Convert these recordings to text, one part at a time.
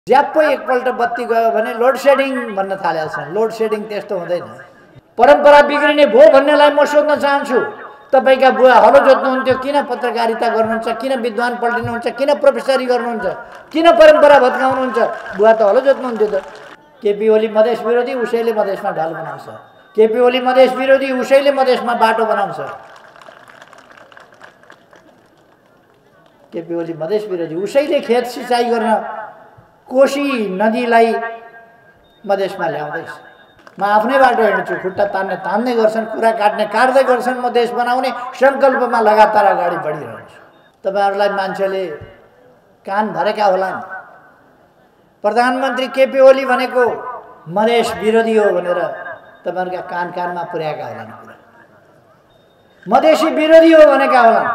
ज्याप्पै एकपल्ट बत्ती गयो भने लोड सेडिङ भन्न थालेका छन्। लोड सेडिङ त्यस्तो हुँदैन। परम्परा बिग्रिने भो भन्नेलाई म सोध्न चाहन्छु, तपाईका बुवा हलो जोत्नुहुन्थ्यो, किन पत्रकारिता गर्नुहुन्छ, किन विद्वान पल्टिनुहुन्छ, किन प्रोफेसरी गर्नुहुन्छ, किन परम्परा भत्काउनुहुन्छ? बुवा त हलो जोत्नुहुन्थ्यो त। केपी ओली मधेस विरोधी, उसैले मधेसमा ढाल बनाउँछ। केपी ओली मधेस विरोधी, उसैले मधेसमा बाटो बनाउँछ। केपी ओली मधेस विरोधी, उसैले खेत सिँचाइ गर्न कोशी नदीलाई मधेसमा ल्याउँदैछ। म आफ्नै बाटो हिँड्छु, खुट्टा तान्ने तान्दै गर्छन्, कुरा काट्ने काट्दै गर्छन्, म देश बनाउने सङ्कल्पमा लगातार अगाडि बढिरहन्छु। तपाईहरुलाई मान्छेले कान भरेका होलान्। प्रधानमन्त्री केपी ओली भनेको मधेस विरोधी हो भनेर तपाईहरुका कान कानमा पुर्याएका होलान्। मधेसी विरोधी हो भनेका होलान्।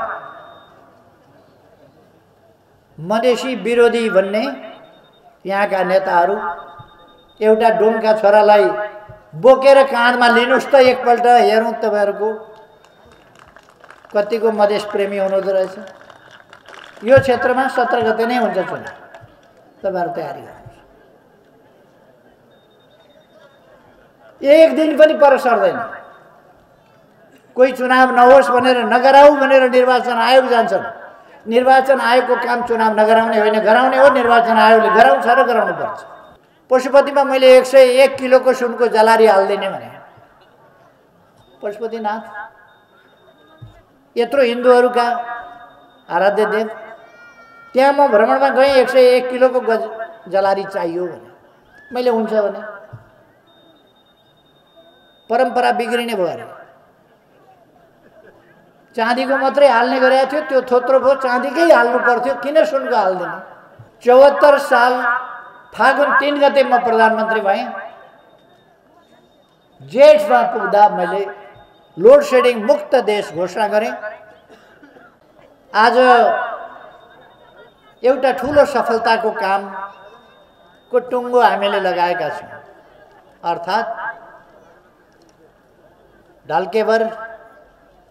मधेसी विरोधी भन्ने यहाँका नेताहरू एउटा डोमका छोरालाई बोकेर काँधमा लिनुस् त एकपल्ट हेरौँ तपाईहरुको कतिको मधेस प्रेमी हुनुहुँदो रहेछ। यो क्षेत्रमा 17 गते नै हुन्छ चुनाव, तपाईहरु तयारी गर्नुस्। एक दिन पनि पर सर्दैन। कोही चुनाव नहोस् भनेर नगराऊ भनेर निर्वाचन आयोग जान्छन्। निर्वाचन आयोगको काम चुनाव नगराउने होइन, गराउने हो। निर्वाचन आयोगले गराउँछ र गराउनु पर्छ। पशुपतिमा मैले 101 किलोको सुनको जलारी हाल्दिने भने पशुपतिनाथ यत्रो हिन्दूहरूका आराध्य देव, त्यहाँ म भ्रमणमा गएँ। 101 किलोको जलारी चाहियो भने मैले हुन्छ भने परम्परा बिग्रिने भयो अरे। चाँदीको मात्रै हाल्ने गरेको थियो, त्यो थोत्रो भयो, चाँदीकै हाल्नु पर्थ्यो, किन सुनको हाल्दैन? 74 साल फागुन 3 गते म प्रधानमन्त्री भएँ। जेठमा पुग्दा मैले लोड सेडिङ मुक्त देश घोषणा गरेँ। आज एउटा ठूलो सफलताको कामको टुङ्गो हामीले लगाएका छौँ, अर्थात् ढल्केबर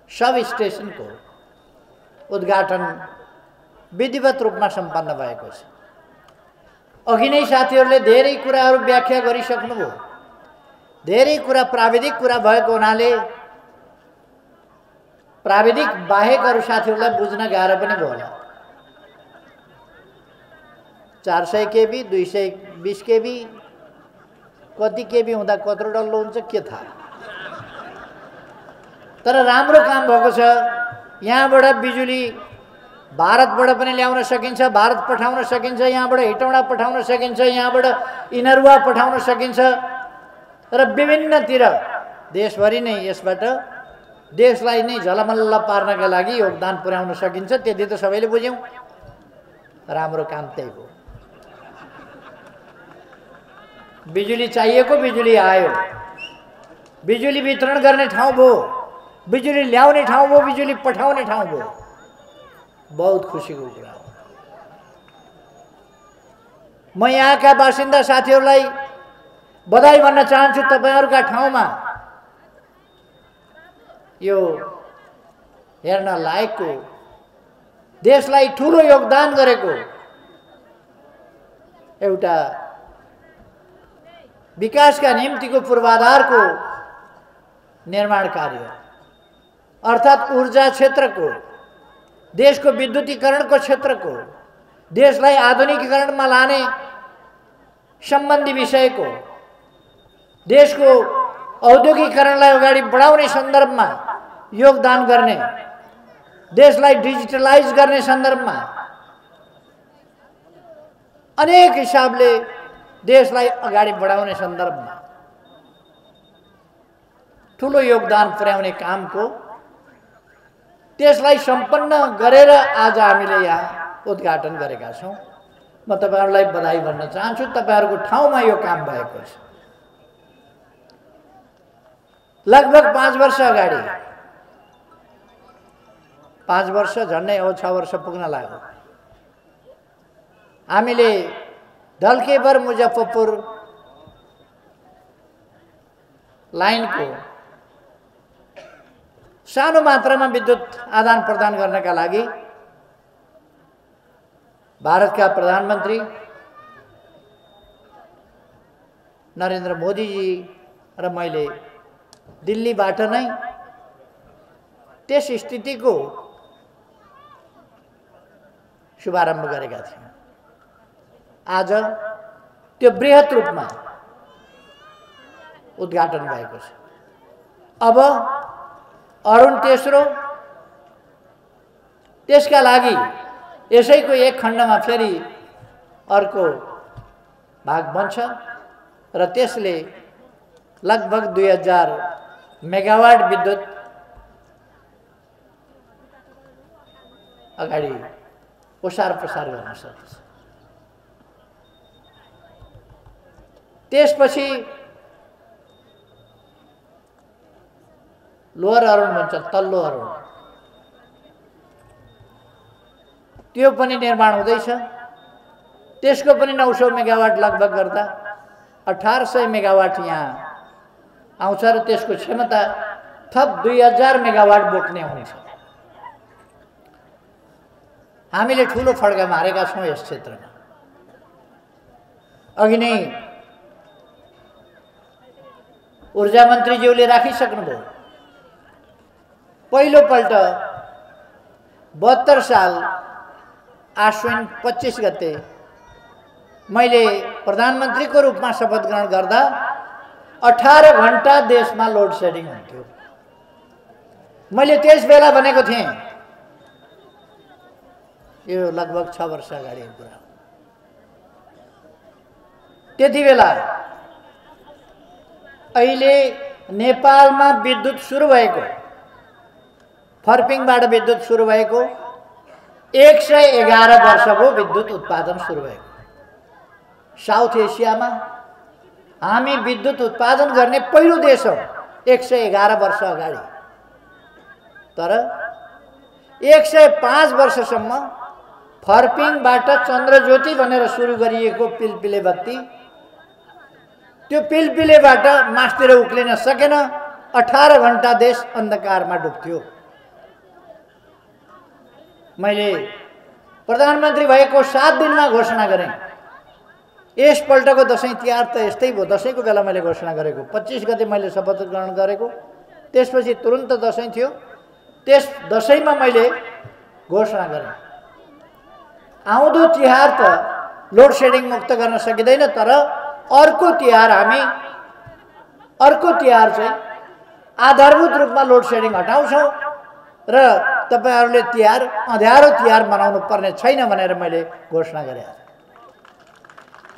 सब स्टेशनको उद्घाटन विधिवत रूपमा सम्पन्न भएको छ। अघि नै साथीहरूले धेरै कुराहरू व्याख्या गरिसक्नुभयो। धेरै कुरा प्राविधिक कुरा भएको हुनाले प्राविधिक बाहेक अरू साथीहरूलाई बुझ्न गाह्रो पनि भयो होला। 400 केबी, 220 केबी, कति केबी हुँदा कत्रो डल्लो हुन्छ के थाहा। तर राम्रो काम भएको छ। यहाँबाट बिजुली भारतबाट पनि ल्याउन सकिन्छ, भारत पठाउन सकिन्छ, यहाँबाट हेटौँडा पठाउन सकिन्छ, यहाँबाट इनरुवा पठाउन सकिन्छ र विभिन्नतिर देशभरि नै यसबाट देशलाई नै झलमल्ल पार्नका लागि योगदान पुर्याउन सकिन्छ। त्यति त सबैले बुझ्यौँ। राम्रो काम त्यही हो। बिजुली चाहिएको बिजुली आयो, बिजुली वितरण गर्ने ठाउँ भयो, बिजुली ल्याउने ठाउँ भयो, बिजुली पठाउने ठाउँ भयो। बहुत खुसीको कुरा हो। म यहाँका बासिन्दा साथीहरूलाई बधाई भन्न चाहन्छु। तपाईहरुका ठाउँमा यो हेर्न लायकको, देशलाई ठूलो योगदान गरेको एउटा विकासका निम्तिको पूर्वाधारको निर्माण कार्य, अर्थात् ऊर्जा क्षेत्रको, देशको विद्युतीकरणको क्षेत्रको, देशलाई आधुनिकीकरणमा लाने सम्बन्धी विषयको, देशको औद्योगिकीकरणलाई अगाडि बढाउने सन्दर्भमा योगदान गर्ने, देशलाई डिजिटलाइज गर्ने सन्दर्भमा अनेक हिसाबले देशलाई अगाडि बढाउने सन्दर्भमा ठूलो योगदान पुर्याउने कामको त्यसलाई सम्पन्न गरेर आज हामीले यहाँ उद्घाटन गरेका छौँ। म तपाईहरुलाई बधाई भन्न चाहन्छु। तपाईहरुको ठाउँमा यो काम भएको छ। लगभग 5 वर्ष अगाडि, 5 वर्ष झन्डै 6 वर्ष पुग्न लाग्यो, हामीले ढल्केबर मुजफ्फरपुर लाइनको सानो मात्रामा विद्युत आदान प्रदान गर्नका लागि भारतका प्रधानमन्त्री नरेन्द्र मोदीजी र मैले दिल्लीबाट नै त्यस स्थितिको शुभारम्भ गरेका थियौँ। आज त्यो बृहत रूपमा उद्घाटन भएको छ। अब अरुण तेस्रो, त्यसका लागि यसैको एक खण्डमा फेरि अर्को भाग बन्छ र त्यसले लगभग 2000 मेगावाट विद्युत अगाडि ओसार प्रसार गर्न सक्छ। त्यसपछि लोअर अरुण भन्छ, तल्लो अरुण, त्यो पनि निर्माण हुँदैछ। त्यसको पनि 900 मेगावाट लगभग गर्दा 1800 मेगावाट यहाँ आउँछ र त्यसको क्षमता थप 2000 मेगावाट बोक्ने हुन्छ। हामीले ठुलो फड्का मारेका छौँ यस क्षेत्रमा। अघि नै ऊर्जा मन्त्रीज्यूले राखिसक्नुभयो। पहिलोपल्ट 72 साल आश्विन 25 गते मैले प्रधानमन्त्रीको रूपमा शपथ ग्रहण गर्दा 18 घण्टा देशमा लोड सेडिङ हुन्थ्यो। मैले त्यस बेला भनेको थिएँ, यो लगभग 6 वर्ष अगाडिको कुरा हो। त्यति बेला अहिले नेपालमा विद्युत सुरु भएको, फर्पिङबाट विद्युत सुरु भएको 111 वर्ष भयो विद्युत उत्पादन सुरु भएको। साउथ एसियामा हामी विद्युत उत्पादन गर्ने पहिलो देश हो 111 वर्ष अगाडि। तर 105 वर्षसम्म फर्पिङबाट चन्द्रज्योति भनेर सुरु गरिएको पिलपिले बत्ती, त्यो पिलपिलेबाट मास्तिर उक्लिन सकेन। 18 घण्टा देश अन्धकारमा डुब्थ्यो। मैले प्रधानमन्त्री भएको 7 दिनमा घोषणा गरेँ। यसपल्टको दसैँ तिहार त यस्तै भयो। दसैँको बेला मैले घोषणा गरेको, 25 गते मैले शपथ ग्रहण गरेको, त्यसपछि तुरुन्त दसैँ थियो। त्यस दसैँमा मैले घोषणा गरेँ, आउँदो तिहार त लोड सेडिङ मुक्त गर्न सकिँदैन, तर अर्को तिहार चाहिँ आधारभूत रूपमा लोड सेडिङ हटाउँछौँ र तपाईहरुले तिहार अँध्यारो तिहार मनाउनु पर्ने छैन भनेर मैले घोषणा गरेँ।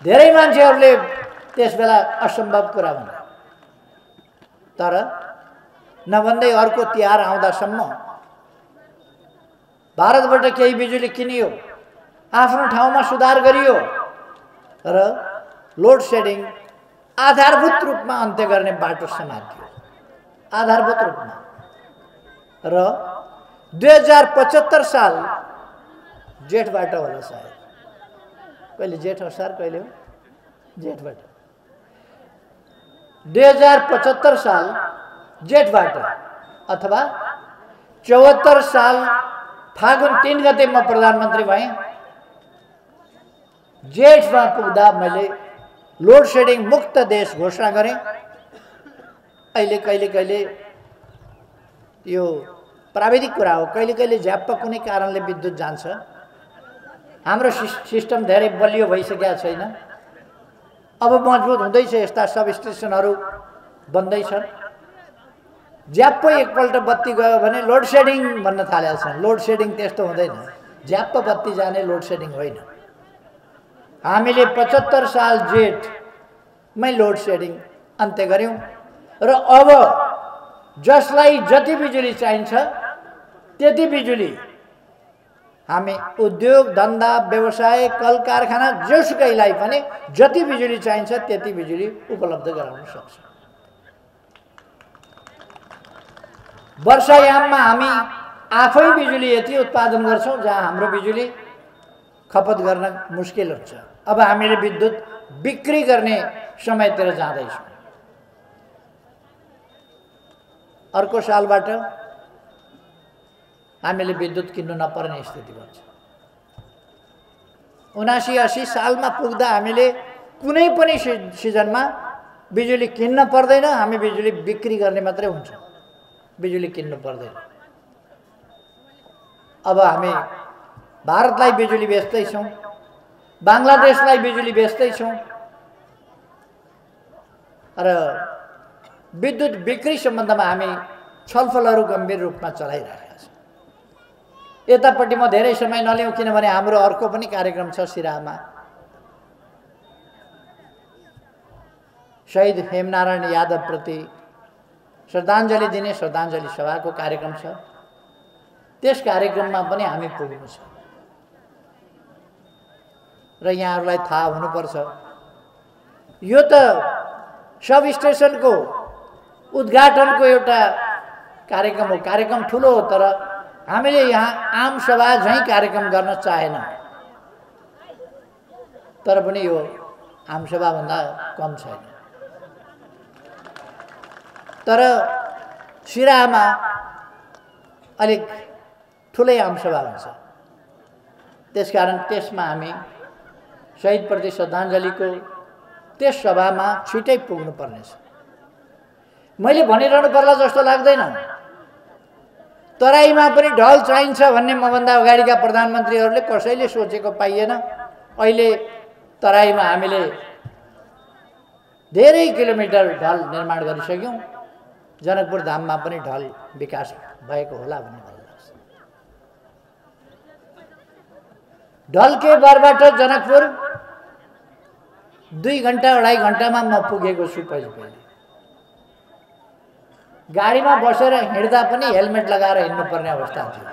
धेरै मान्छेहरूले त्यसबेला असम्भव कुरा भने, तर नभन्दै अर्को तिहार आउँदासम्म भारतबाट केही बिजुली किनियो, आफ्नो ठाउँमा सुधार गरियो र लोड सेडिङ आधारभूत रूपमा अन्त्य गर्ने बाटो समातियो। आधारभूत रूपमा। र 2075 साल जेठबाट होला सायद, कहिले जेठ असार कहिले हो, जेठबाट 2075 साल जेठबाट अथवा 74 साल फागुन 3 गते म प्रधानमन्त्री भएँ। जेठमा पुग्दा मैले लोड सेडिङ मुक्त देश घोषणा गरेँ। अहिले कहिले यो प्राविधिक कुरा हो, कहिले झ्याप्प कुनै कारणले विद्युत जान्छ। हाम्रो सिस्टम धेरै बलियो भइसकेको छैन, अब मजबुत हुँदैछ, यस्ता सब स्टेसनहरू बन्दैछन्। झ्याप्प एकपल्ट बत्ती गयो भने लोड सेडिङ भन्न थालेका छन्। लोड सेडिङ त्यस्तो हुँदैन, झ्याप्प बत्ती जाने लोड सेडिङ होइन। हामीले 75 साल जेठमै लोड सेडिङ अन्त्य गर्यौं र अब जसलाई जति बिजुली चाहिन्छ त्यति बिजुली हामी उद्योग धन्दा व्यवसाय कल कारखाना जेसुकैलाई पनि जति बिजुली चाहिन्छ त्यति बिजुली उपलब्ध गराउन सक्छौं। वर्षायाममा हामी आफै बिजुली यति उत्पादन गर्छौं जहाँ हाम्रो बिजुली खपत गर्न मुस्किल हुन्छ। अब हामीले विद्युत बिक्री गर्ने समयतिर जाँदैछौं। अर्को सालबाट हामीले विद्युत किन्नु नपर्ने स्थिति बन्छ। 79-80 सालमा पुग्दा हामीले कुनै पनि सिजनमा बिजुली किन्न पर्दैन, हामी बिजुली बिक्री गर्ने मात्रै हुन्छ, बिजुली किन्नु पर्दैन। अब हामी भारतलाई बिजुली बेच्दैछौँ, बांग्लादेशलाई बिजुली बेच्दैछौँ र विद्युत बिक्री सम्बन्धमा हामी छलफलहरू गम्भीर रूपमा चलाइरहेका छौँ। यतापट्टि म धेरै समय नलिउँ किनभने हाम्रो अर्को पनि कार्यक्रम छ सिराहामा, शहीद हेमनारायण यादवप्रति श्रद्धाञ्जली दिने श्रद्धाञ्जली सभाको कार्यक्रम छ। त्यस कार्यक्रममा पनि हामी पुग्नु छ र यहाँहरूलाई थाहा हुनुपर्छ, यो त सब स्टेसनको उद्घाटनको एउटा कार्यक्रम हो। कार्यक्रम ठुलो हो, तर हामीले यहाँ आम सभा झैँ कार्यक्रम गर्न चाहेनौँ। तर पनि यो आम सभाभन्दा कम छैन। तर सिराहामा अलिक ठुलै आमसभा हुन्छ, त्यसकारण त्यसमा हामी शहीदप्रति श्रद्धाञ्जलीको त्यस सभामा छिटै पुग्नुपर्नेछ। मैले भनिरहनु पर्ला जस्तो लाग्दैन, तराईमा पनि ढल चाहिन्छ भन्ने मभन्दा अगाडिका प्रधानमन्त्रीहरूले कसैले सोचेको पाइएन। अहिले तराईमा हामीले धेरै किलोमिटर ढल निर्माण गरिसक्यौँ। जनकपुर धाममा पनि ढल विकास भएको होला भन्ने मलाई लाग्छ। ढलके बरबाट जनकपुर 2 घण्टा 2.5 घण्टामा म पुगेको छु। पहिले गाडीमा बसेर हिँड्दा पनि हेलमेट लगाएर हिँड्नुपर्ने अवस्था थियो,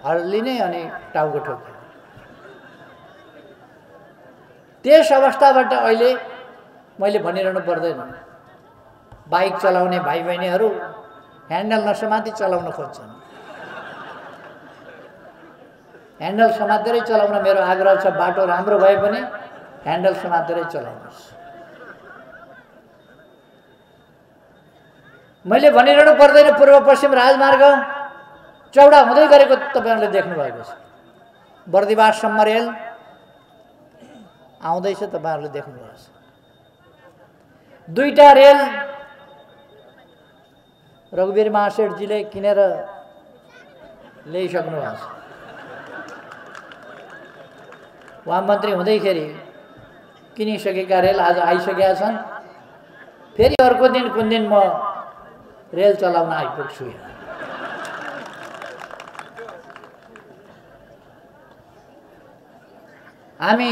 हल्लिने अनि टाउको ठोक्ने। त्यस अवस्थाबाट अहिले मैले भनिरहनु पर्दैन, बाइक चलाउने भाइ बहिनीहरू ह्यान्डल नसमाती चलाउन खोज्छन्। ह्यान्डल समातेरै चलाउन मेरो आग्रह छ। बाटो राम्रो भए पनि ह्यान्डल समातेरै चलाउनुहोस्। मैले भनिरहनु पर्दैन, पूर्व पश्चिम राजमार्ग चौडा हुँदै गरेको तपाईहरुले देख्नु भएको छ। बर्दिवाससम्म रेल आउँदैछ, तपाईहरुले देख्नुभएको छ। 2टा रेल रघुवीर महासेठजीले किनेर ल्याइसक्नु भएको छ। उहाँ मन्त्री हुँदैखेरि किनिसकेका रेल आज आइसकेका छन्। फेरि अर्को दिन कुन दिन म रेल चलाउन आइपुग्छु। हामी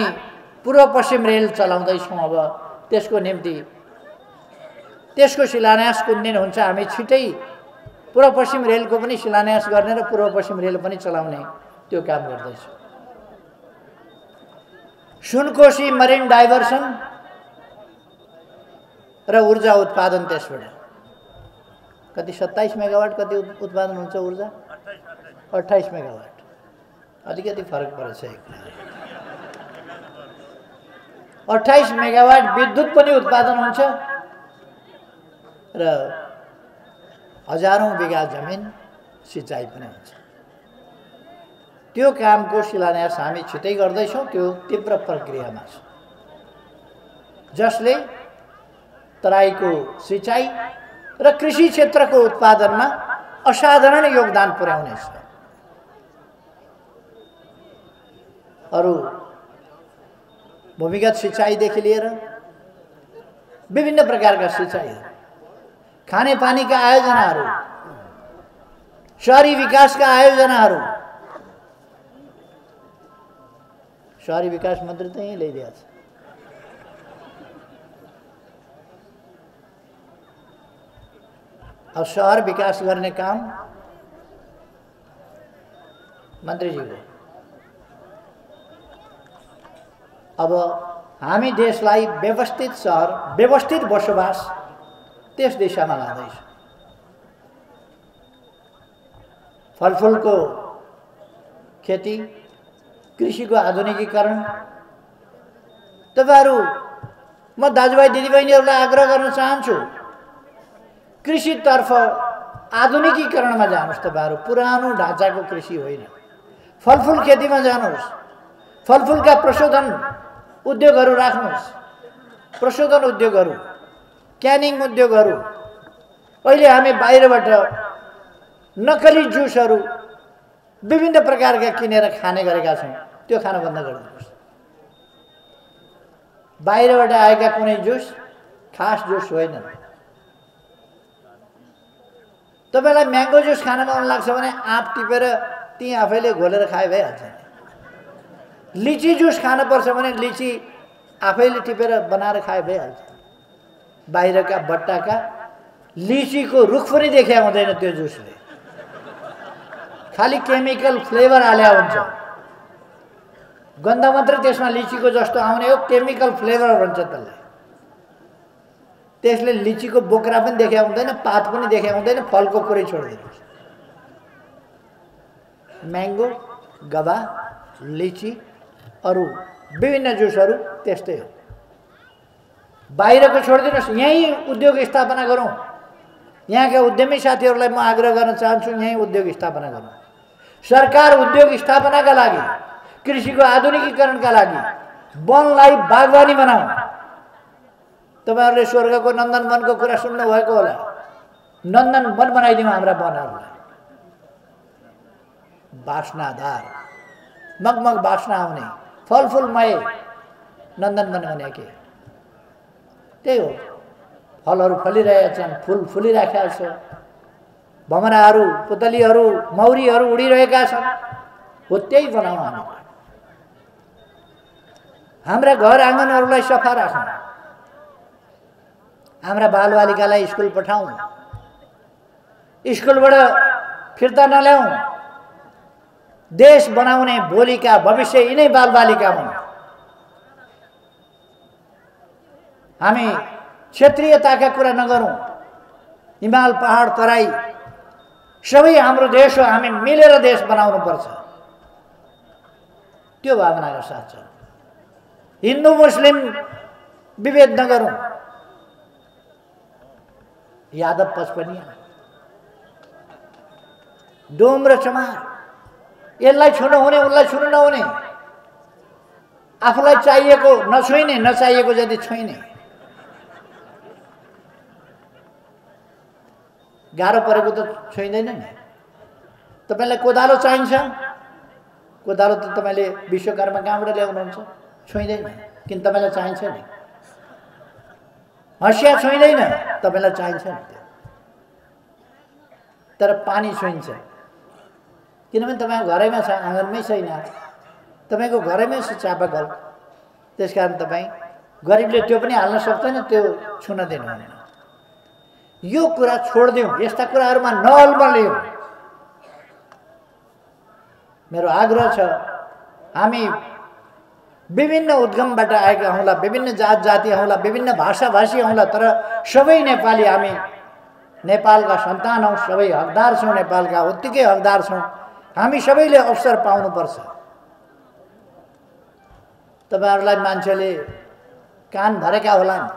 पूर्व पश्चिम रेल चलाउँदैछौँ। अब त्यसको निम्ति त्यसको शिलान्यास कुन दिन हुन्छ, हामी छिटै पूर्व पश्चिम रेलको पनि शिलान्यास गर्ने र पूर्व पश्चिम रेल पनि चलाउने त्यो काम गर्दैछौँ। सुनकोशी मरिन डाइभर्सन र ऊर्जा उत्पादन त्यसबाट कति 27 मेगावाट कति उत्पादन हुन्छ ऊर्जा? 28 मेगावाट। अलिकति फरक परेछ। 28 मेगावाट विद्युत पनि उत्पादन हुन्छ र हजारौं बिघा जमिन सिंचाइ पनि हुन्छ। त्यो कामको शिलान्यास हामी छिटै गर्दैछौँ। त्यो तीव्र प्रक्रियामा छ, जसले तराईको सिंचाइ र कृषि क्षेत्रको उत्पादनमा असाधारण योगदान पुर्याउनेछ। अरु भूमिगत सिंचाइदेखि लिएर विभिन्न प्रकारका सिंचाइहरू, खानेपानीका आयोजनाहरू, शहरी विकासका आयोजनाहरू। शहरी विकास मन्त्री त यही ल्याइदिएको छ। अब शहर विकास गर्ने काम मन्त्रीजीको। अब हामी देशलाई व्यवस्थित शहर, व्यवस्थित बसोबास त्यस दिशामा लाँदैछौँ। फलफुलको खेती, कृषिको आधुनिकीकरण। तपाईहरु, म दाजुभाइ दिदीबहिनीहरूलाई आग्रह गर्न चाहन्छु, कृषितर्फ आधुनिकीकरणमा जानुहोस्। तपाईहरु पुरानो ढाँचाको कृषि होइन, फलफुल खेतीमा जानुहोस्। फलफुलका प्रशोधन उद्योगहरू राख्नुहोस्। प्रशोधन उद्योगहरू, क्यानिङ उद्योगहरू, अहिले हामी बाहिरबाट नकली जुसहरू विभिन्न प्रकारका किनेर खाने गरेका छौँ। त्यो खान बन्द गर्नुपर्छ। बाहिरबाट आएका कुनै जुस खास जुस होइन। तपाईलाई म्याङ्गो जुस खान मन लाग्छ भने आँप टिपेर त्यहीँ आफैले घोलेर खाए भइहाल्छ। लिची जुस खानुपर्छ भने लिची आफैले टिपेर बनाएर खाए भइहाल्छ। बाहिरका बट्टाका लिचीको रुख पनि देखिया हुँदैन त्यो जुसले, खालि केमिकल फ्लेभर हाल्या हुन्छ। गन्ध मात्रै त्यसमा लिचीको जस्तो आउने हो, केमिकल फ्लेभर भन्छ त्यसलाई। त्यसले लिचीको बोक्रा पनि देखिया हुँदैन, पात पनि देखिया हुँदैन, फलको कुरै छोडिदिनुहोस्। म्याङ्गो, गभा, लिची, अरू विभिन्न जुसहरू त्यस्तै हो। बाहिरको छोडिदिनुहोस्, यहीँ उद्योग स्थापना गरौँ। यहाँका उद्यमी साथीहरूलाई म आग्रह गर्न चाहन्छु, यहीँ उद्योग स्थापना गरौँ। सरकार उद्योग स्थापनाका लागि, कृषिको आधुनिकीकरणका लागि वनलाई बागवानी बनाऊ। तपाईहरुले स्वर्गको नन्दनवनको कुरा सुन्नु भएको होला। नन्दन वन बनाइदिउँ हाम्रा वनहरूलाई, बास्नादार, मगमग बास्ना आउने, फलफुलमय नन्दन वन भने के त्यही हो। फलहरू फलिरहेका छन्, फुल फुलिरहेका छ, भमराहरू, पुतलीहरू, मौरीहरू उडिरहेका छन्। हो त्यही बनाउँ हामी। हाम्रा घर आँगनहरूलाई सफा राखौँ। हाम्रा बालबालिकालाई स्कुल पठाउँ। स्कुलबाट फिर्ता नल्याउँ। देश बनाउने भोलिका भविष्य यिनै बालबालिका हुन्। हामी क्षेत्रीयताका कुरा नगरौँ। हिमाल, पहाड, तराई सबै हाम्रो देश हो। हामी मिलेर देश बनाउनु पर्छ। त्यो भावनाका साथ छ। हिन्दू मुस्लिम विभेद नगरौँ। यादव पचपनिया, डोम र चमार, यसलाई छुनु हुने उसलाई छुनु नहुने, आफूलाई चाहिएको नछुइने, नचाहिएको जति छुइने। गाह्रो परेको त छुइँदैन नि। तपाईलाई कोदालो चाहिन्छ, कोदालो त तपाईले विश्वकर्मा कहाँबाट ल्याउनुहुन्छ? छुइँदैन, किन तपाईलाई चाहिन्छ नि। हँसिया छुइँदैन, तपाईलाई चाहिन्छ नि। तर पानी छुइन्छ, किनभने तपाईँको घरैमा छ, आँगनमै छैन, तपाईँको घरैमै छ चापाकल। त्यसकारण तपाईँ गरिबले त्यो पनि हाल्न सक्दैन, त्यो छुन दिनुहुन्न। यो कुरा छोडिदिउँ, यस्ता कुराहरूमा नअल्मलियौँ। मेरो आग्रह छ, हामी विभिन्न उद्गमबाट आएका हौँला, विभिन्न जात जाति हौँला, विभिन्न भाषा भाषी हौँला, तर सबै नेपाली। हामी नेपालका सन्तान हौँ, सबै हकदार छौँ, नेपालका उत्तिकै हकदार छौँ। हामी सबैले अवसर पाउनुपर्छ। तपाईहरुलाई मान्छेले कान भरेका होलान्।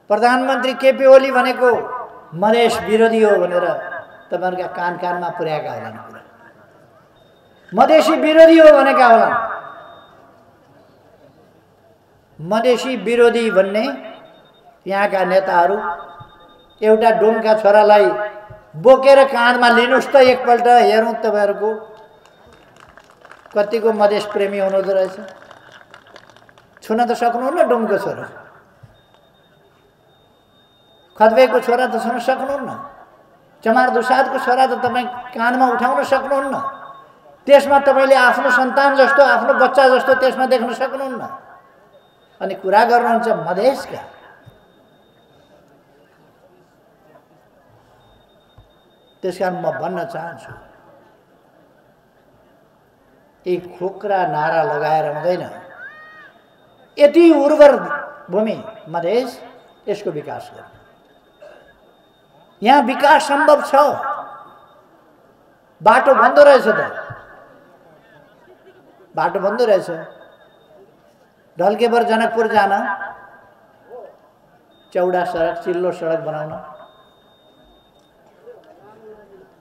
प्रधानमन्त्री केपी ओली भनेको मधेस विरोधी हो भनेर तपाईहरुका कान कानमा पुर्याएका होलान्। मधेसी विरोधी हो भनेका होलान्। मधेसी विरोधी भन्ने यहाँका नेताहरू एउटा डोमका छोरालाई बोकेर काँधमा लिनुस् त एकपल्ट हेरौँ तपाईहरुको कतिको मधेस प्रेमी हुनुहुँदो रहेछ। छुन त सक्नुहुन्न डोमको छोरा, खदवेको छोरा त छुन सक्नुहुन्न, चमार दुसादको छोरा त तपाईँ काँधमा उठाउन सक्नुहुन्न। त्यसमा तपाईले आफ्नो सन्तान जस्तो, आफ्नो बच्चा जस्तो त्यसमा देख्न सक्नुहुन्न। अनि कुरा गर्नुहुन्छ मधेसका। त्यसकारण म भन्न चाहन्छु, एक खोक्रा नारा लगाएर हुँदैन। यति उर्वर भूमि मधेस, यसको विकास गर्नु। यहाँ विकास सम्भव छ। बाटो बन्द रहेछ त, बाटो बन्द रहेछ। ढल्केबर जनकपुर जान चौडा सडक, चिल्लो सडक बनाउन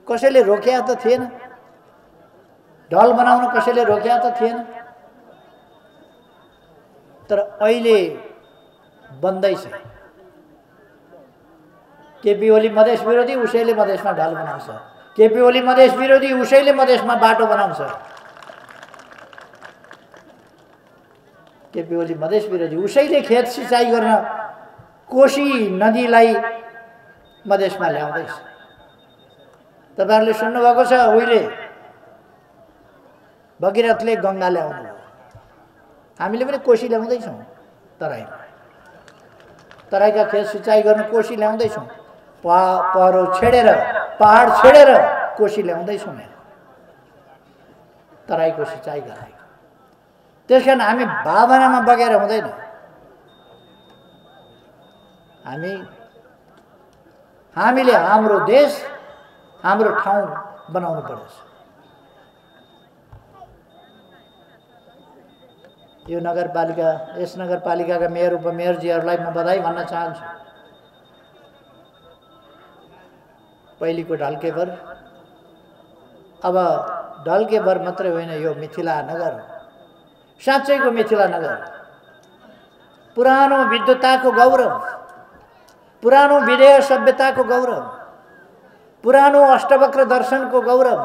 कसैले रोक्या त थिएन। ढल बनाउन कसैले रोक्या त थिएन। तर अहिले बन्दैछ। केपी ओली मधेस विरोधी, उसैले मधेसमा ढाल बनाउँछ। केपी ओली मधेस विरोधी, उसैले मधेसमा बाटो बनाउँछ। केपी ओली मधेस विरोधी, उसैले खेत सिँचाइ गर्न कोशी नदीलाई मधेसमा ल्याउँदैछ। तपाईहरुले सुन्नुभएको छ, उहिले भगीरथले गंगा ल्याउनु, हामीले पनि कोशी ल्याउँदैछौँ। तराईका खेत सिँचाइ गर्न कोशी ल्याउँदैछौँ। पहरो छेडेर, पहाड छेडेर कोशी ल्याउँदैछौँ। तराईको सिँचाइ गर्न। त्यसकारण हामी भावनामा बगेर हुँदैन। हामीले हाम्रो देश, हाम्रो ठाउँ बनाउनु पर्छ। यो नगरपालिका, यस नगरपालिकाका मेयर उपमेयरजीहरूलाई म बधाई भन्न चाहन्छु। पहिलेको ढल्केभर, अब ढल्केभर मात्रै होइन, यो मिथिला नगर साँच्चैको मिथिला नगर, पुरानो विद्वताको गौरव, पुरानो विदेह सभ्यताको गौरव, पुरानो अष्टवक्र दर्शनको गौरव,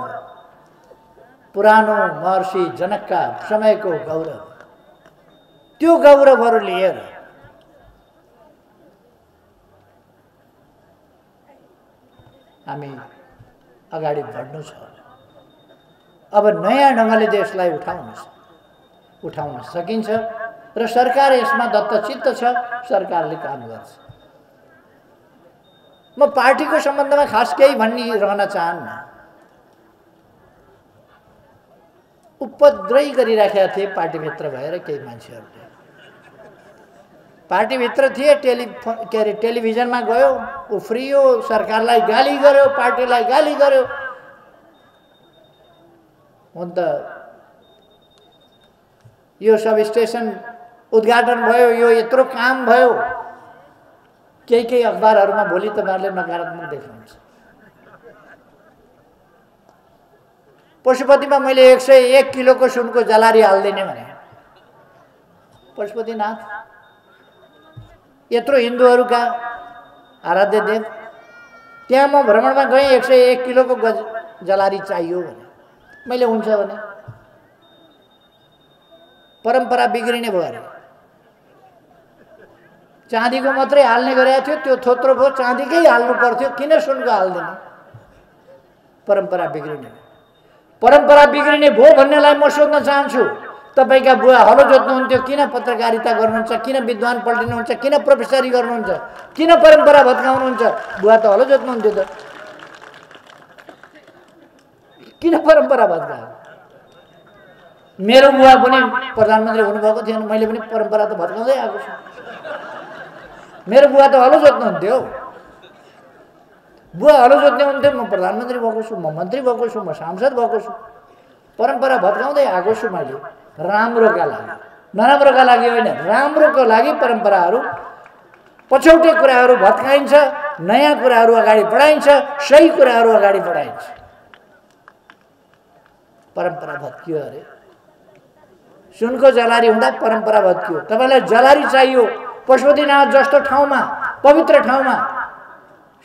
पुरानो महर्षि जनकका समयको गौरव, त्यो गौरवहरू लिएर हामी अगाडि बढ्नु छ। अब नयाँ ढङ्गले देशलाई उठाउन सकिन्छ र सरकार यसमा दत्तचित्त छ। सरकारले काम गर्छ। म पार्टीको सम्बन्धमा खास केही भनिरहन चाहन्न। उपद्रव गरिराखेका थिए पार्टीभित्र भएर केही मान्छेहरूले। पार्टीभित्र थिए, टेलिभिजनमा गयो, उफ्रियो, सरकारलाई गाली गर्यो, पार्टीलाई गाली गर्यो। हुन त यो सब स्टेसन उद्घाटन भयो, यो यत्रो काम भयो, केही अखबारहरूमा भोलि तपाईहरुले नकारात्मक देख्नुहुन्छ। पशुपतिमा मैले 101 किलोको सुनको जलारी हाल्दिने भने, पशुपतिनाथ यत्रो हिन्दूहरूका आराध्य देव, त्यहाँ म भ्रमणमा गएँ। 101 किलोको जलारी चाहियो भने मैले हुन्छ भने परम्परा बिग्रिने भयो अरे। चाँदीको मात्रै हाल्ने गरेको थियो, त्यो थोत्रो भयो, चाँदीकै हाल्नु पर्थ्यो, किन सुनको हाल्दिने? परम्परा बिग्रिने भयो भन्नेलाई म सोध्न चाहन्छु, तपाईका बुवा हलो जोत्नुहुन्थ्यो, किन पत्रकारिता गर्नुहुन्छ? किन विद्वान पल्टिनुहुन्छ? किन प्रोफेसरी गर्नुहुन्छ? किन परम्परा भत्काउनुहुन्छ? बुवा त हलो जोत्नुहुन्थ्यो त, किन परम्परा भत्कायो? मेरो बुवा पनि प्रधानमन्त्री हुनुभएको थिएन, मैले पनि परम्परा त भत्काउँदै आएको छु। मेरो बुवा त हलो जोत्नुहुन्थ्यो, बुवा हलो जोत्ने हुन्थ्यो, म प्रधानमन्त्री भएको छु, म मन्त्री भएको छु, म सांसद भएको छु। परम्परा भत्काउँदै आएको छु मैले, राम्रोका लागि, नराम्रोका लागि होइन, राम्रोको लागि परम्पराहरू, पछौटे कुराहरू भत्काइन्छ, नयाँ कुराहरू अगाडि बढाइन्छ, सही कुराहरू अगाडि बढाइन्छ। परम्परा भत्कियो अरे। सुनको जलारी हुँदा परम्परा भत्कियो। तपाईलाई जलारी चाहियो, पशुपतिनाथ जस्तो ठाउँमा, पवित्र ठाउँमा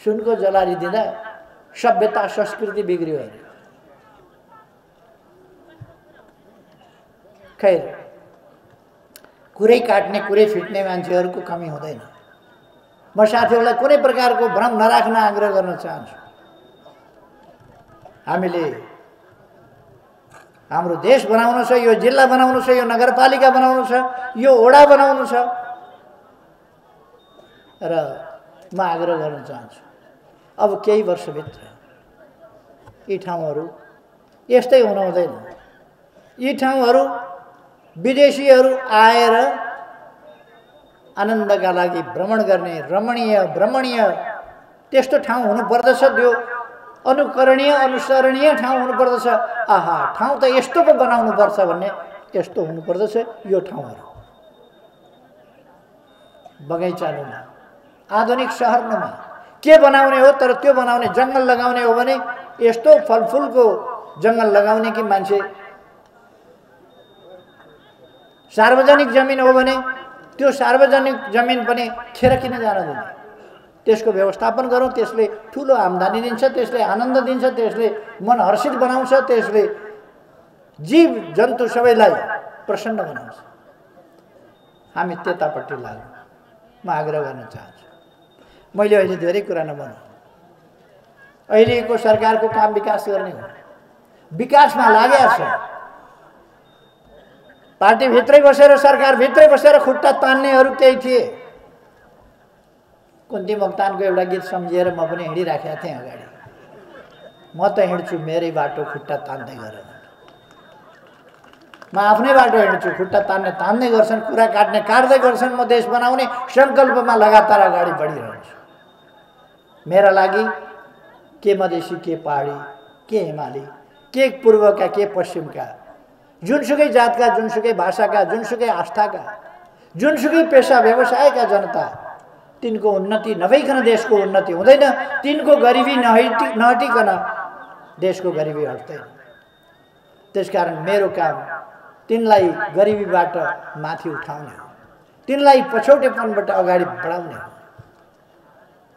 सुनको जलारी दिँदा सभ्यता संस्कृति बिग्रियो अरे। खैर, कुरै काट्ने, कुरै फिट्ने मान्छेहरूको कमी हुँदैन। म साथीहरूलाई कुनै प्रकारको भ्रम नराख्न आग्रह गर्न चाहन्छु। हामीले हाम्रो देश बनाउनु छ, यो जिल्ला बनाउनु छ, यो नगरपालिका बनाउनु छ, यो वडा बनाउनु छ र म आग्रह गर्न चाहन्छु, अब केही वर्षभित्र यी ठाउँहरू यस्तै हुन हुँदैन। यी ठाउँहरू विदेशीहरू आएर आनन्दका लागि भ्रमण गर्ने रमणीय त्यस्तो ठाउँ हुनुपर्दछ। त्यो अनुकरणीय, अनुसरणीय ठाउँ हुनुपर्दछ। आहा, ठाउँ त यस्तो पो बनाउनुपर्छ भन्ने यस्तो हुनुपर्दछ। यो ठाउँहरू बगैँचानुमा, आधुनिक सहरनुमा के बनाउने हो, तर त्यो बनाउने जङ्गल लगाउने हो भने यस्तो फलफुलको जङ्गल लगाउने कि मान्छे, सार्वजनिक जमिन हो भने त्यो सार्वजनिक जमिन पनि खेर किन जान दिने? त्यसको व्यवस्थापन गरौँ। त्यसले ठुलो आम्दानी दिन्छ, त्यसले आनन्द दिन्छ, त्यसले मन हर्षित बनाउँछ, त्यसले जीव जन्तु सबैलाई प्रसन्न बनाउँछ। हामी त्यतापट्टि लाग्यौँ। म आग्रह गर्न चाहन्छु, मैले अहिले धेरै कुरा नभनौँ। अहिलेको सरकारको काम विकास गर्ने हो, विकासमा लागेको छ। पार्टीभित्रै बसेर, सरकारभित्रै बसेर खुट्टा तान्नेहरू त्यही थिए। कुन्ती मोक्तानको एउटा गीत सम्झिएर म पनि हिँडिराखेका थिएँ अगाडि। म त हिँड्छु मेरै बाटो खुट्टा तान्दै गरेर, म आफ्नै बाटो हिँड्छु, खुट्टा तान्ने गर्छन्, कुरा काट्दै गर्छन्। म देश बनाउने सङ्कल्पमा लगातार अगाडि बढिरहन्छु। मेरा लागि के मधेसी, के पहाडी, के हिमाली, के पूर्वका, के पश्चिमका, जुनसुकै जातका, जुनसुकै भाषाका, जुनसुकै आस्थाका, जुनसुकै पेसा व्यवसायका जनता, तिनको उन्नति नभइकन देशको उन्नति हुँदैन। तिनको गरिबी नहटिकन देशको गरिबी हट्दैन। त्यसकारण मेरो काम तिनलाई गरिबीबाट माथि उठाउने हो, तिनलाई पछौटेपनबाट अगाडि बढाउने हो,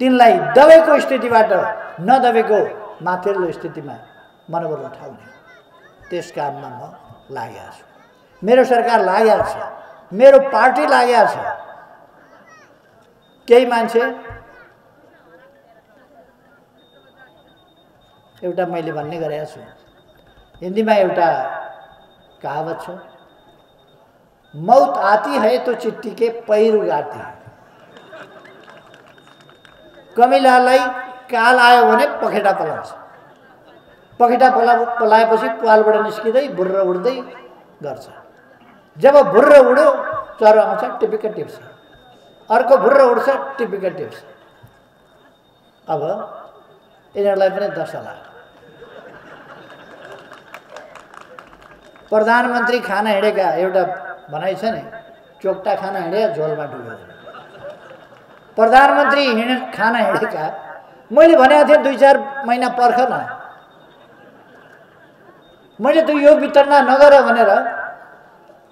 तिनलाई दबेको स्थितिबाट नदबेको माथिल्लो स्थितिमा मनोबल उठाउने हो। त्यस काममा म लागेको छु। मेरो सरकार लागेको छ, मेरो पार्टी लागेको छ। केही मान्छे एउटा मैले भन्ने गरेको छु, हिन्दीमा एउटा कहावत छ, मौत आती है तो चिट्ठी के पैर उगाती। कमिलालाई काल आयो भने पखेटा पलाउँछ। पखेटा पलाएपछि पालबाट निस्किँदै बुर्र उड्दै गर्छ। जब बुर्र उड्यो चरो आउँछ, टिपिक्क टिप्छ, अर्को बुर्र उड्छ, टिपिक्क टिप्छ। अब यिनीहरूलाई पनि दशा लाग्यो। प्रधानमन्त्री खाना हिँडेका एउटा भनाइ छ नि, चोक्टा खाना हिँडे झोलमा डुब्यो। प्रधानमन्त्री खाना हिँडेका, मैले भनेको थिएँ 2-4 महिना पर्ख न, मैले त यो वितरणा नगर भनेर।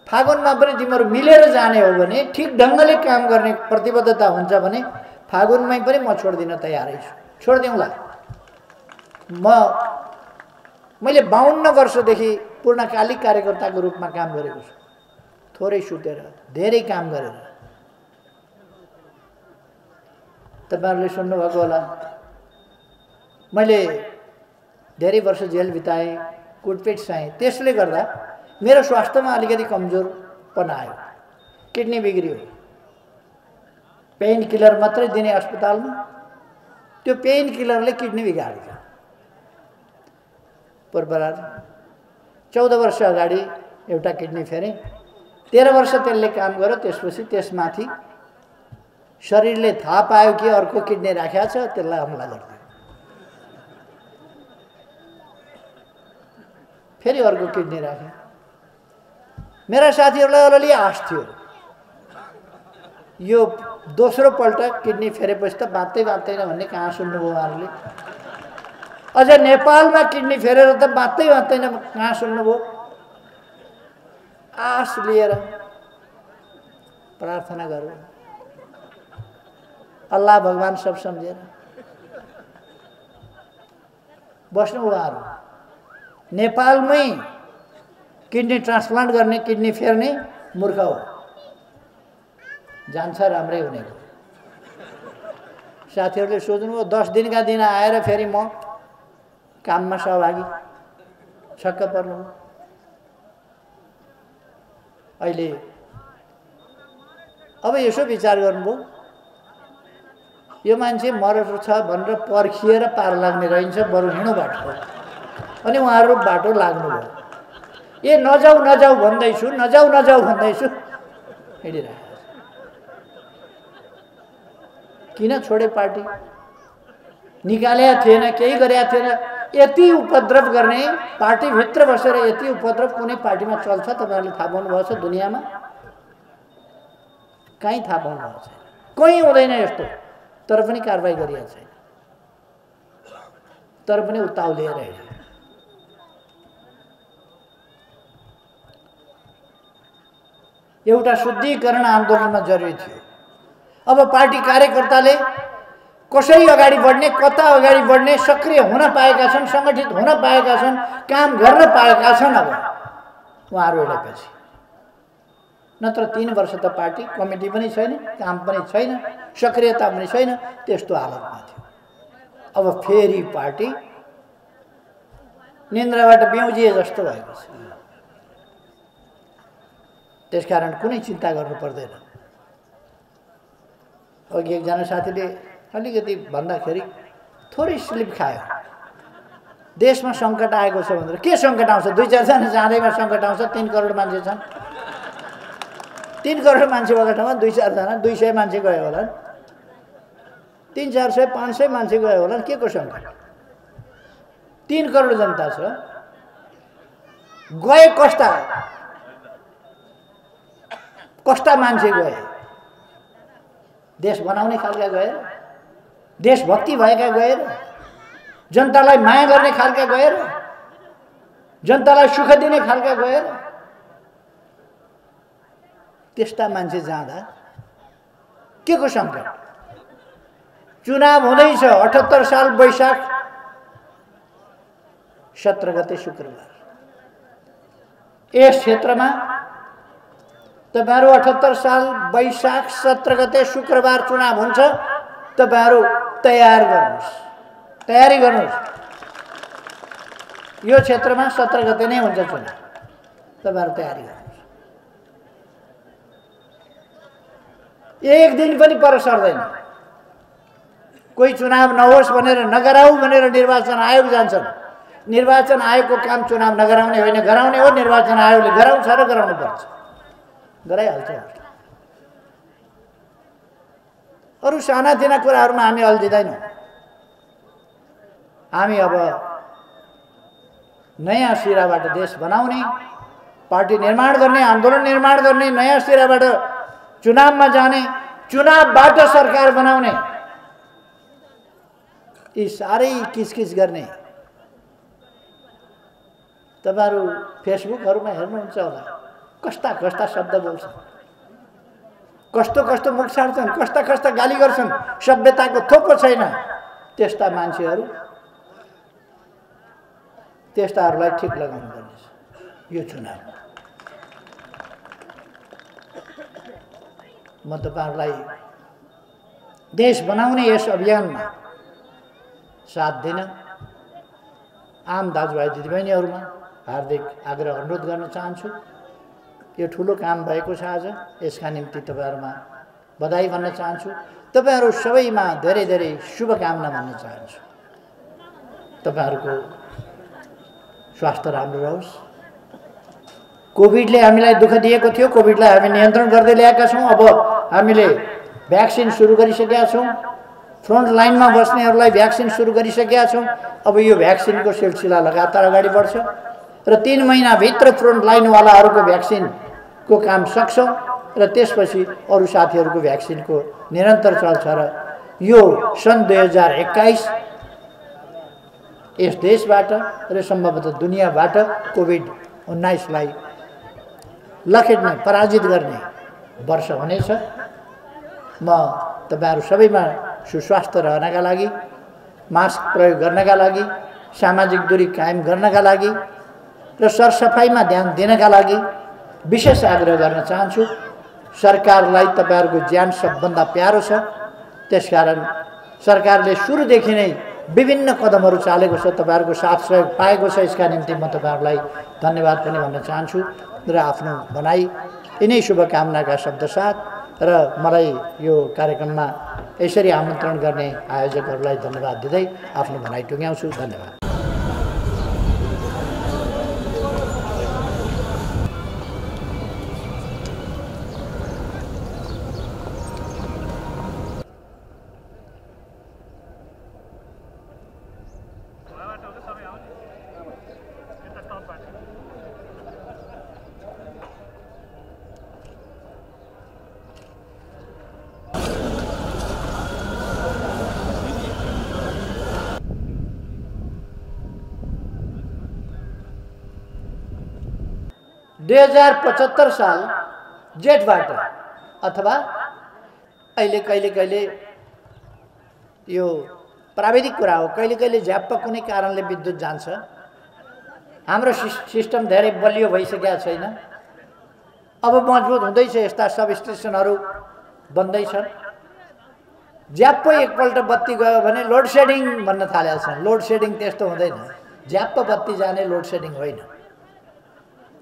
फागुनमा पनि तिमीहरू मिलेर जाने हो भने, ठिक ढङ्गले काम गर्ने प्रतिबद्धता हुन्छ भने फागुनमै पनि म छोड्दिन तयारै छु, छोडिदिउँला। मैले 52 वर्षदेखि पूर्णकालिक कार्यकर्ताको रूपमा काम गरेको छु, थोरै सुतेर धेरै काम गरेर। तपाईहरुले सुन्नुभएको होला, मैले धेरै वर्ष जेल बिताएँ, कुटपिट सहे। त्यसले गर्दा मेरो स्वास्थ्यमा अलिकति कमजोरपन आयो, किडनी बिग्रियो। पेन किलर मात्रै दिने अस्पतालमा, त्यो पेन किलरले किडनी बिगाड्छ। पूर्वराज 14 वर्ष अगाडि एउटा किडनी फेरे, 13 वर्ष त्यसले काम गर्यो। त्यसपछि त्यसमाथि शरीरले थाहा पायो कि अर्को किडनी राखेको छ, त्यसलाई हमला गर्यो। फेरि अर्को किडनी राखे। मेरा साथीहरूलाई अलि आश थियो, यो दोस्रो पल्ट किडनी फेरेपछि त बाँच्दैन भन्ने कहाँ सुन्नुभयो उहाँहरूले? अझ नेपालमा किडनी फेरेर त बाँच्दैन कहाँ सुन्नुभयो? आश लिएर प्रार्थना गरौँ, अल्लाह भगवान सब सम्झेर बस्नु। उहाँहरू नेपालमै किडनी ट्रान्सप्लान्ट गर्ने, किडनी फेर्ने मूर्ख हो, जान्छ राम्रै हुनेको। साथीहरूले सोच्नुभयो 10 दिनका दिन आएर फेरि म काममा सहभागी, छक्क पर्नु। अहिले अब यसो विचार गर्नुभयो, यो मान्छे मरेको छ भनेर पर्खिएर पार लाग्ने रहन्छ, बरु हिँड्नु बाटो। अनि उहाँहरू बाटो लाग्नुभयो। ए नजाऊ भन्दैछु, भन्दैछु, हिँडिरहेको। किन छोडे पार्टी? निकालेका थिएन, केही गरेका थिएन। यति उपद्रव गर्ने, पार्टीभित्र बसेर यति उपद्रव कुनै पार्टीमा चल्छ? तपाईँहरूले थाहा पाउनुभएको छ दुनियाँमा? कहीँ थाहा पाउनुभएको छैन, कहीँ हुँदैन यस्तो। तर पनि कारबाही गरिएको छैन, तर पनि उत्ताउलिएर हिँड्यो। एउटा शुद्धिकरण आन्दोलनमा जरुरी थियो। अब पार्टी कार्यकर्ताले कसरी अगाडि बढ्ने, कता अगाडि बढ्ने, सक्रिय हुन पाएका छन्, सङ्गठित हुन पाएका छन्, काम गर्न पाएका छन्। अब उहाँहरू हेरेपछि नत्र 3 वर्ष त पार्टी कमिटी पनि छैन, काम पनि छैन, सक्रियता पनि छैन, त्यस्तो हालतमा थियो। अब फेरि पार्टी निन्द्राबाट बिउजिए जस्तो भएको छ। त्यसकारण कुनै चिन्ता गर्नु पर्दैन। अघि एकजना साथीले अलिकति भन्दाखेरि थोरै स्लिप खायो। देशमा सङ्कट आएको छ भनेर के सङ्कट आउँछ? 2-4 जना जाँदैमा सङ्कट आउँछ। 3 करोड मान्छे छन्। 3 करोड मान्छे भएको ठाउँमा 2-4 जना, 200 मान्छे गयो होला, 300-400 500 मान्छे गयो होला, के को सङ्कट? 3 करोड जनता छ, गए कस्ता मान्छे गए? देश बनाउने खालका गएर, देशभक्ति भएका गएर, जनतालाई माया गर्ने खालका गएर, जनतालाई सुख दिने खालका गएर, त्यस्ता मान्छे जाँदा के को सङ्कट? चुनाव हुँदैछ 78 साल वैशाख 17 गते शुक्रबार। यस क्षेत्रमा तपाईहरु 78 साल वैशाख 17 गते शुक्रबार चुनाव हुन्छ। तपाईहरु तयार गर्नुस्, तयारी गर्नुस्। यो क्षेत्रमा 17 गते नै हुन्छ चुनाव। तपाईहरु तयारी गर्नुस्। एक दिन पनि पर सर्दैन। कोही चुनाव नहोस् भनेर, नगराऊ भनेर निर्वाचन आयोग जान्छन्। निर्वाचन आयोगको काम चुनाव नगराउने होइन, गराउने हो। निर्वाचन आयोगले गराउँछ र गराउनु पर्छ, गराइहाल्छ। अरु सानातिना कुराहरुमा हामी अल्झिदैनौँ। हामी अब नयाँ सिराबाट देश बनाउने, पार्टी निर्माण गर्ने, आन्दोलन निर्माण गर्ने, नयाँ सिराबाट चुनावमा जाने, चुनावबाट सरकार बनाउने, यी सारै किचकिच गर्ने। तपाईहरु फेसबुकहरुमा हेर्नुहुन्छ होला, कस्ता कस्ता शब्द बोल्छन्, कस्तो कस्तो मुख छाड्छन्, कस्ता कस्ता गाली गर्छन्। सभ्यताको थोपो छैन। त्यस्ता मान्छेहरु, त्यस्ताहरुलाई ठिक लगाउनु पर्छ यो चुनाव। म तपाईहरुलाई देश बनाउने यस अभियानमा साथ दिन आम दाजुभाइ दिदीबहिनीहरुमा हार्दिक आग्रह अनुरोध गर्न चाहन्छु। यो ठुलो काम भएको छ आज, यसका निम्ति तपाईहरुमा बधाई भन्न चाहन्छु। तपाईहरु सबैमा धेरै धेरै शुभकामना भन्न चाहन्छु। तपाईहरुको स्वास्थ्य राम्रो रहोस्। कोभिडले हामीलाई दुःख दिएको थियो, कोभिडलाई हामी नियन्त्रण गर्दै ल्याएका छौं। अब हामीले भ्याक्सिन सुरु गरिसकेका छौं। फ्रन्ट लाइनमा बस्नेहरुलाई भ्याक्सिन सुरु गरिसकेका छौं। अब यो भ्याक्सिनको सिलसिला लगातार अगाडि बढ्छ र 3 महिना भित्र फ्रन्ट लाइनवालाहरुको भ्याक्सिनको काम सक्छौं र त्यसपछि अरु साथीहरुको भ्याक्सिनको निरन्तर चल्छ र यो सन् 2021 यस देशबाट र सम्भवतः दुनियाँबाट कोभिड-19 लाई लखेट्ने, पराजित गर्ने वर्ष हुनेछ। म तपाईहरु सबैमा सुस्वास्थ्य रहनका लागि, मास्क प्रयोग गर्नका लागि, सामाजिक दूरी कायम गर्नका लागि र सरसफाइमा ध्यान दिनका लागि विशेष आग्रह गर्न चाहन्छु। सरकारलाई तपाईहरुको ज्यान सबभन्दा प्यारो छ। त्यसकारण सरकारले सुरुदेखि नै विभिन्न कदमहरू चालेको छ, तपाईहरुको साथ सहयोग पाएको छ। यसका निम्ति म तपाईहरुलाई धन्यवाद पनि भन्न चाहन्छु र आफ्नो भनाइ यिनै शुभकामनाका शब्द साथ र मलाई यो कार्यक्रममा यसरी आमन्त्रण गर्ने आयोजकहरूलाई धन्यवाद दिँदै आफ्नो भनाइ टुङ्ग्याउँछु। धन्यवाद। साल जेटबाट अथवा अहिले कहिले यो प्राविधिक कुरा हो, कहिले झ्याप्प कुनै कारणले विद्युत जान्छ। हाम्रो सिस्टम धेरै बलियो भइसकेको छैन, अब मजबुत हुँदैछ, यस्ता सब स्टेसनहरू बन्दैछन्। झ्याप्प एकपल्ट बत्ती गयो भने लोड सेडिङ भन्न थालेका छन्। लोड सेडिङ त्यस्तो हुँदैन, झ्याप्प बत्ती जाने लोड सेडिङ होइन।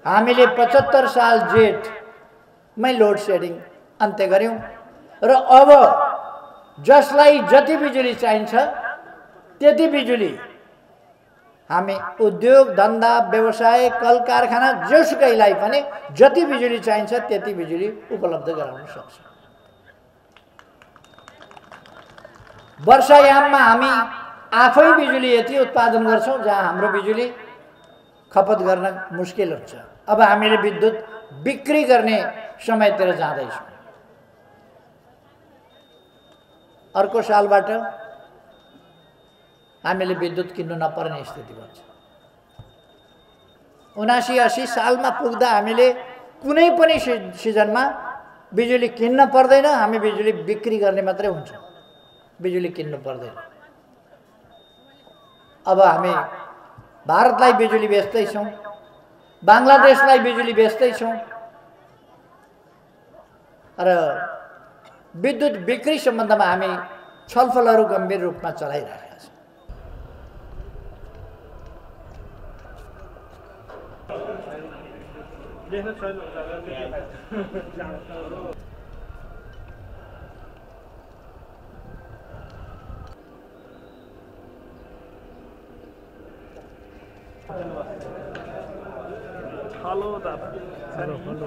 हामीले 75 साल जेठमै लोड सेडिङ अन्त्य गर्यौँ र अब जसलाई जति बिजुली चाहिन्छ त्यति बिजुली हामी उद्योग धन्दा व्यवसाय कल कारखाना जोसुकैलाई पनि जति बिजुली चाहिन्छ त्यति बिजुली उपलब्ध गराउन सक्छौँ। वर्षायाममा हामी आफै बिजुली यति उत्पादन गर्छौँ जहाँ हाम्रो बिजुली खपत गर्न मुस्किल हुन्छ। अब हामीले विद्युत बिक्री गर्ने समयतिर जाँदैछौँ। अर्को सालबाट हामीले विद्युत किन्नु नपर्ने स्थिति बन्छ। 79-80 सालमा पुग्दा हामीले कुनै पनि सिजनमा बिजुली किन्न पर्दैन, हामी बिजुली बिक्री गर्ने मात्रै हुन्छ, बिजुली किन्नु पर्दैन। अब हामी भारतलाई बिजुली बेच्दैछौँ, बांग्लादेशलाई बिजुली बेच्दैछौँ र विद्युत बिक्री सम्बन्धमा हामी छलफलहरू गम्भीर रूपमा चलाइरहेका छौँ। हेलो दादा, हेलो हेलो।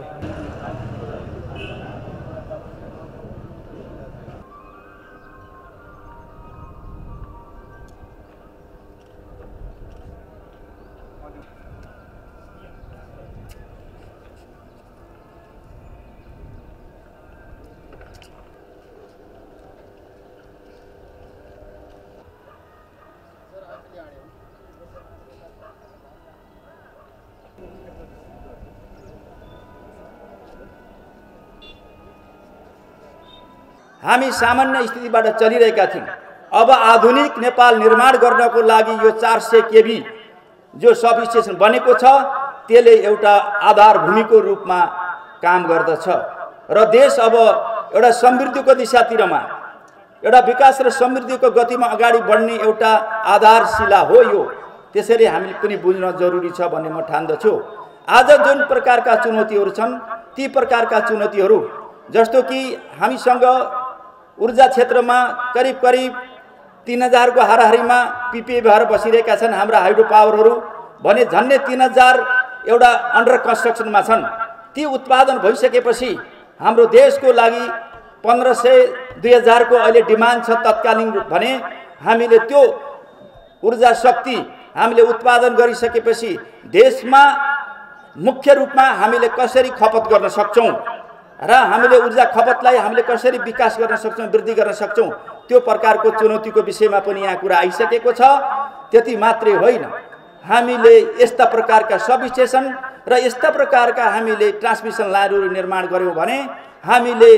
हामी सामान्य स्थितिबाट चलिरहेका थियौँ। अब आधुनिक नेपाल निर्माण गर्नको लागि यो 400 केभी जो सब स्टेसन बनेको छ त्यसले एउटा आधार भूमिको रूपमा काम गर्दछ र देश अब एउटा समृद्धिको दिशातिरमा, एउटा विकास र समृद्धिको गतिमा अगाडि बढ्ने एउटा आधारशिला हो यो। त्यसैले हामीले पनि बुझ्न जरुरी छ भन्ने म ठान्दछु। आज जुन प्रकारका चुनौतीहरू छन् ती प्रकारका चुनौतीहरू जस्तो कि हामीसँग ऊर्जा क्षेत्रमा करिब 3000 को हाराहारीमा पिपिए भएर बसिरहेका छन् हाम्रा हाइड्रो पावरहरू भने झन्डै 3000 एउटा अन्डर कन्स्ट्रक्सनमा छन्। ती उत्पादन भइसकेपछि हाम्रो देशको लागि 1500-2000 को अहिले डिमान्ड छ तत्कालीन भने हामीले त्यो ऊर्जा शक्ति हामीले उत्पादन गरिसकेपछि देशमा मुख्य रूपमा हामीले कसरी खपत गर्न सक्छौं र हामीले ऊर्जा खपतलाई हामीले कसरी विकास गर्न सक्छौं, वृद्धि गर्न सक्छौं, त्यो प्रकारको चुनौतीको विषयमा पनि यहाँ कुरा आइसकेको छ। त्यति मात्रै होइन, हामीले यस्ता प्रकारका सब स्टेसन र यस्ता प्रकारका हामीले ट्रान्समिसन लाइनहरू निर्माण गर्यौं भने हामीले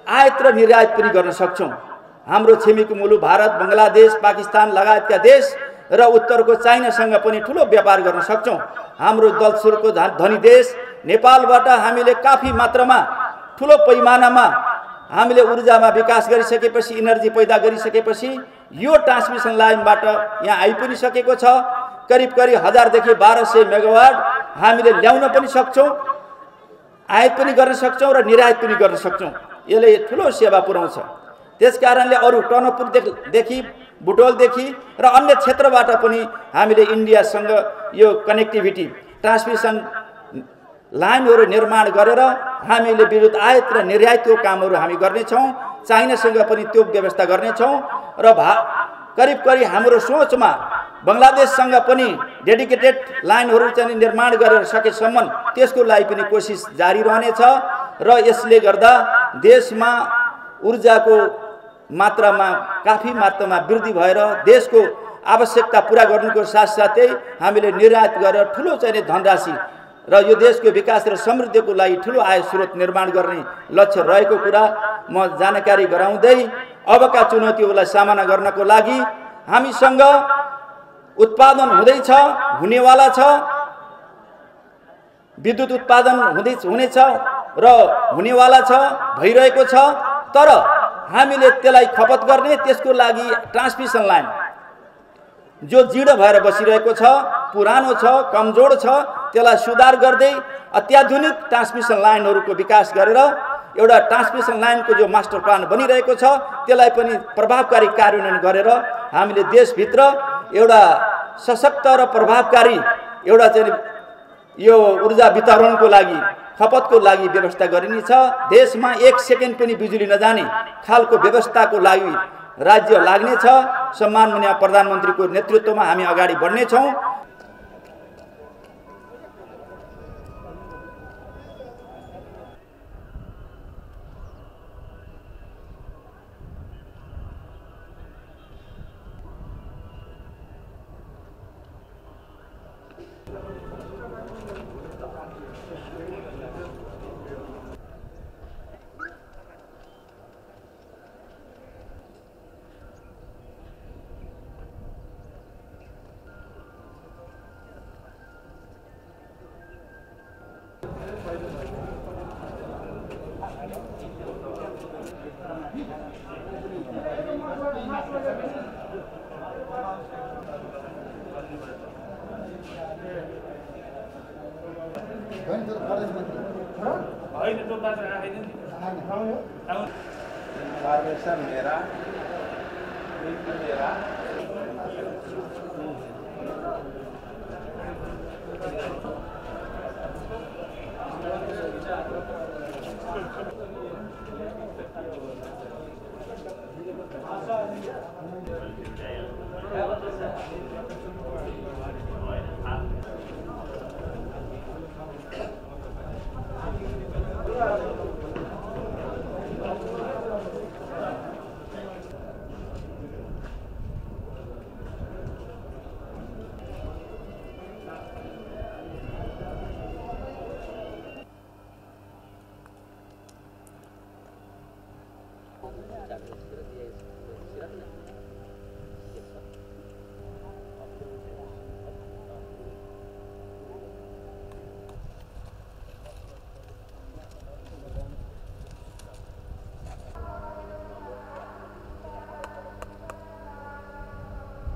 आयात र निर्यात पनि गर्न सक्छौं। हाम्रो छिमेकी मुलुक भारत, बंगलादेश, पाकिस्तान लगायतका देश र उत्तरको चाइनासँग पनि ठूलो व्यापार गर्न सक्छौं। हाम्रो दलसुरको धनी देश नेपालबाट हामीले काफी मात्रामा ठूलो पैमानामा हामीले ऊर्जामा विकास गरिसकेपछि, एनर्जी पैदा गरिसकेपछि यो ट्रान्समिसन लाइनबाट यहाँ आइपुगि सकेको छ। करिब 1000 देखि 1200 मेगावाट हामीले ल्याउन पनि सक्छौं, आयात पनि गर्न सक्छौं र निर्यात पनि गर्न सक्छौं। यसले ठूलो सेवा पुर्याउँछ। त्यसकारणले अरु टनकपुरदेखि बुटोलदेखि र अन्य क्षेत्रबाट पनि हामीले इन्डियासँग यो कनेक्टिभिटी ट्रान्समिसन लाइनहरू निर्माण गरेर हामीले विद्युत आयात र निर्यातको कामहरू हामी गर्नेछौँ। चाइनासँग पनि त्यो व्यवस्था गर्नेछौँ र करिब हाम्रो सोचमा बंगलादेशसँग पनि डेडिकेटेड लाइनहरू चाहिँ निर्माण गरेर सकेसम्म त्यसको लागि पनि कोसिस जारी रहनेछ र यसले गर्दा देशमा ऊर्जाको मात्रामा काफी मात्रामा वृद्धि भएर देशको आवश्यकता पूरा गर्नुको साथसाथै हामीले निर्यात गरेर ठूलो चाहिँ धनराशि र यो देशको विकास र समृद्धिको लागि ठुलो आय स्रोत निर्माण गर्ने लक्ष्य रहेको कुरा म जानकारी गराउँदै अबका चुनौतीहरूलाई सामना गर्नको लागि हामीसँग उत्पादन हुँदैछ, हुनेवाला छ, विद्युत उत्पादन हुनेछ र हुनेवाला छ, भइरहेको छ। तर हामीले त्यसलाई खपत गर्ने, त्यसको लागि ट्रान्समिसन लाइन जो जीर्ण भएर बसिरहेको छ, पुरानो छ, कमजोर छ, त्यसलाई सुधार गर्दै अत्याधुनिक ट्रान्समिसन लाइनहरूको विकास गरेर एउटा ट्रान्समिसन लाइनको जो मास्टर प्लान बनिरहेको छ त्यसलाई पनि प्रभावकारी कार्यान्वयन गरेर हामीले देशभित्र एउटा सशक्त र प्रभावकारी एउटा चाहिँ यो ऊर्जा वितरणको लागि, खपतको लागि व्यवस्था गरिनेछ। देशमा 1 सेकेन्ड पनि बिजुली नजाने खालको व्यवस्थाको लागि राज्य लाग्नेछ। सम्माननीय प्रधानमन्त्रीको नेतृत्वमा हामी अगाडि बढ्नेछौँ।